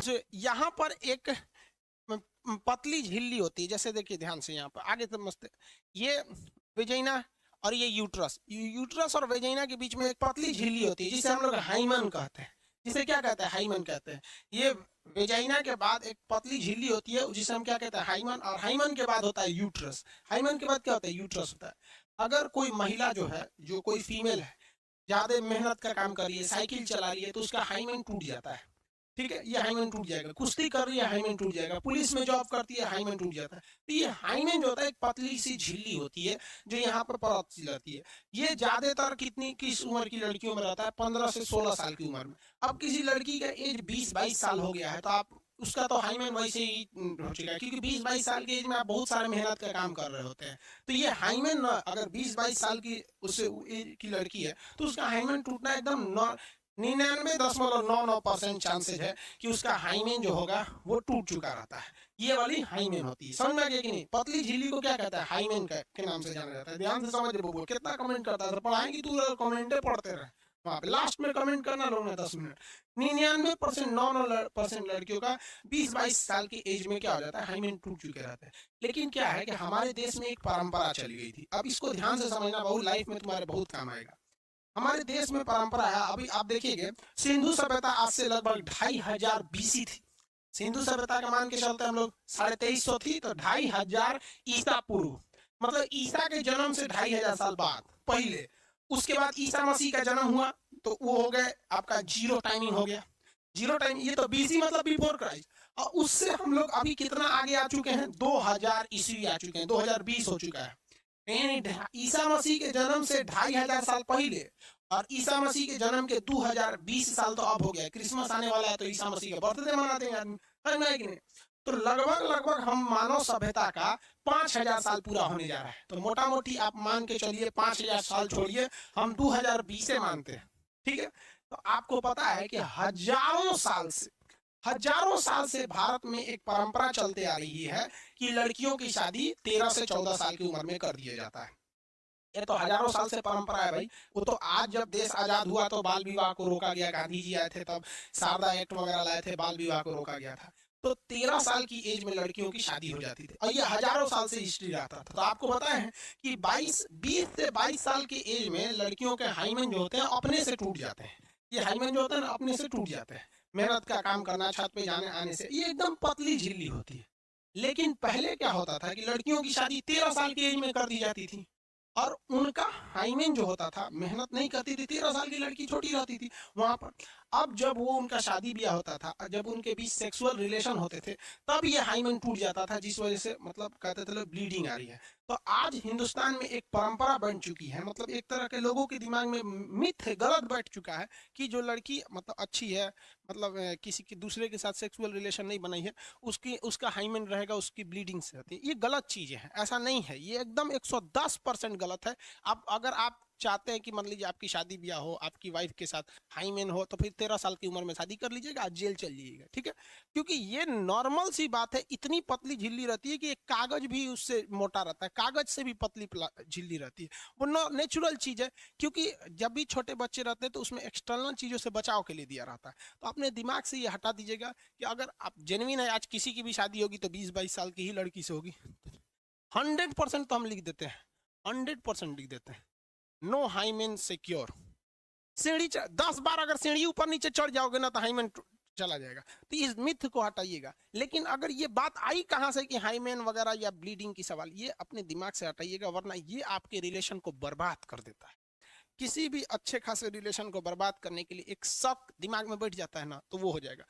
जो यहाँ पर एक पतली झिल्ली होती है, जैसे देखिए ध्यान से यहाँ पर आगे तक मस्त, ये वेजाइना और ये यूट्रस, यूट्रस और वेजाइना के बीच में एक पतली झिल्ली होती है जिसे हम लोग हाइमन कहते हैं। जिसे क्या कहते हैं? हाइमन कहते हैं। ये वेजाइना के बाद एक पतली झिल्ली होती है जिसे हम क्या कहते हैं? हाइमन। और हाइमन के बाद होता है यूट्रस। हाइमन के बाद क्या होता है? यूट्रस होता है। अगर कोई महिला जो है, जो कोई फीमेल है, ज्यादा मेहनत का काम कर रही है, साइकिल चला रही है, तो उसका हाइमन टूट जाता है। ठीक है, ये हाइमन टूट जाएगा। कुश्ती कर रही है, हाइमन टूट जाएगा। पुलिस में जॉब करती है, हाइमन टूट जाता है। तो ये हाइमन जो होता है एक पतली सी झिल्ली होती है जो यहाँ पर परत जाती है। ये ज्यादातर किस उम्र की लड़कियों में रहता है? 15 से 16 साल की उम्र में। अब किसी लड़की का एज 20-22 साल हो गया है तो आप उसका तो हाइमन वैसे ही हो चुका है, क्योंकि 20-22 साल की एज में आप बहुत सारे मेहनत का काम कर रहे होते हैं। तो ये हाइमन अगर 20-22 साल की उससे एज की लड़की है तो उसका हाइमन टूटना एकदम 99.99% चांसेस है कि उसका हाइमेन जो होगा वो टूट चुका रहता है। ये वाली हाइमेन होती है। समझ में आ गया कि नहीं? पतली झिल्ली को क्या कहता है? हाइमेन के नाम से जाना जाता है। ध्यान से समझ रहे? कितना कमेंट करता है? पढ़ाएंगे तू, कमेंट पढ़ते रहे, वहां पे लास्ट में कमेंट करना लोग ने 10 मिनट। 99% 9% लड़कियों का 20-22 साल की एज में क्या हो जाता है? हाइमेन टूट चुके रहते हैं। लेकिन क्या है कि हमारे देश में एक परंपरा चली गई थी। अब इसको ध्यान से समझना, बहुत लाइफ में तुम्हारे बहुत काम आएगा। हमारे देश में परंपरा है, अभी आप देखिएगा, सिंधु सभ्यता आज से लगभग 2500 बीसी थी। सिंधु सभ्यता का मान के चलते हम लोग 2350 थी, तो 2500 ईसा पूर्व, मतलब ईसा के जन्म से 2500 साल बाद पहले। उसके बाद ईसा मसीह का जन्म हुआ तो वो हो गए आपका जीरो टाइमिंग हो गया। जीरो टाइम, ये तो बीसी मतलब बिफोर क्राइस्ट। और उससे हम लोग अभी कितना आगे आ चुके हैं? 2000 ईस्वी आ चुके हैं, 2020 हो चुका है। ईसा मसीह के जन्म से 2500 साल पहले और ईसा मसीह के जन्म के 2020 साल तो अब हो गया। क्रिसमस आने वाला है तो ईसा मसीह का बर्थडे मनाते हैं आदमी, है ना कि नहीं? तो लगभग लगभग हम मानव सभ्यता का 5000 साल पूरा होने जा रहा है। तो मोटा मोटी आप मान के चलिए 5000 साल छोड़िए, हम 2020 से मानते हैं। ठीक है, तो आपको पता है कि हजारों साल से भारत में एक परंपरा चलते आ रही है कि लड़कियों की शादी 13 से 14 साल की उम्र में कर दिया जाता है। ये तो हजारों साल से परंपरा है भाई। वो तो आज जब देश आजाद हुआ तो बाल विवाह को रोका गया, गांधी जी आए थे तब शारदा एक्ट वगैरह लाए थे, बाल विवाह को रोका गया था। तो 13 साल की एज में लड़कियों की शादी हो जाती थी और ये हजारों साल से हिस्ट्री रहता था। तो आपको पता है कि 20 से 22 साल की एज में लड़कियों के हाइमन जो होते हैं अपने से टूट जाते हैं। ये हाइमन जो होता है ना अपने से टूट जाते हैं, मेहनत का काम करना, छत पे जाने आने से। ये एकदम पतली झिल्ली होती है। लेकिन पहले क्या होता था कि लड़कियों की शादी 13 साल की एज में कर दी जाती थी और उनका हाइमेन जो होता था, मेहनत नहीं करती थी, 13 साल की लड़की छोटी रहती थी वहां पर। अब जब वो उनका शादी ब्याह होता था, जब उनके बीच सेक्सुअल रिलेशन होते थे, तब ये हाइमेन टूट जाता था, जिस वजह से मतलब कहते थे लोग ब्लीडिंग आ रही है। तो आज हिंदुस्तान में एक परंपरा बन चुकी है, मतलब एक तरह के लोगों के दिमाग में मिथ गलत बैठ चुका है कि जो लड़की मतलब अच्छी है, मतलब किसी के दूसरे के साथ सेक्सुअल रिलेशन नहीं बनाई है, उसकी उसका हाइमेन रहेगा, उसकी ब्लीडिंग से होती है। ये गलत चीज़ है, ऐसा नहीं है, ये एकदम 110% गलत है। अब अगर आप चाहते हैं कि मान लीजिए आपकी शादी ब्याह हो, आपकी वाइफ के साथ हाईमेन हो, तो फिर 13 साल की उम्र में शादी कर लीजिएगा, आज जेल चल जाइएगा। ठीक है, क्योंकि ये नॉर्मल सी बात है। इतनी पतली झिल्ली रहती है कि एक कागज भी उससे मोटा रहता है, कागज से भी पतली झिल्ली रहती है। वो नेचुरल चीज है, क्योंकि जब भी छोटे बच्चे रहते हैं तो उसमें एक्सटर्नल चीजों से बचाव के लिए दिया रहता है। तो अपने दिमाग से ये हटा दीजिएगा कि अगर आप जेन्युइन है, आज किसी की भी शादी होगी तो 20-22 साल की ही लड़की से होगी। 100% तो हम लिख देते हैं, 100% लिख देते हैं, नो हाईमेन सिक्योर। सीढ़ी 10 बार अगर सीढ़ी ऊपर नीचे चढ़ जाओगे ना तो हाईमेन चला जाएगा। तो इस मिथ को हटाइएगा। लेकिन अगर ये बात आई कहां से कि हाईमेन वगैरह या ब्लीडिंग की सवाल, ये अपने दिमाग से हटाइएगा, वरना ये आपके रिलेशन को बर्बाद कर देता है। किसी भी अच्छे खासे रिलेशन को बर्बाद करने के लिए एक शक दिमाग में बैठ जाता है ना, तो वो हो जाएगा।